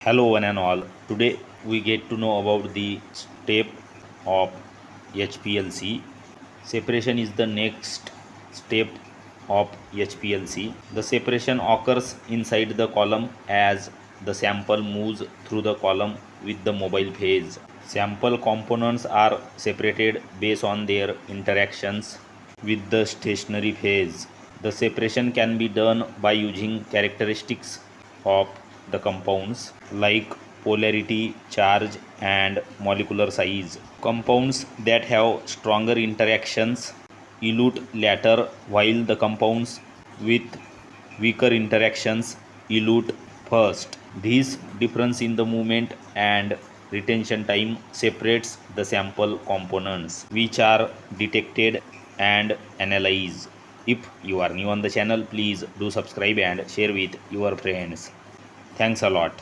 Hello one and all. Today we get to know about the step of HPLC. Separation is the next step of HPLC. The separation occurs inside the column as the sample moves through the column with the mobile phase. Sample components are separated based on their interactions with the stationary phase. The separation can be done by using characteristics of the compounds like polarity, charge, and molecular size. Compounds that have stronger interactions elute later, while the compounds with weaker interactions elute first. This difference in the movement and retention time separates the sample components, which are detected and analyzed. If you are new on the channel, please do subscribe and share with your friends. Thanks a lot.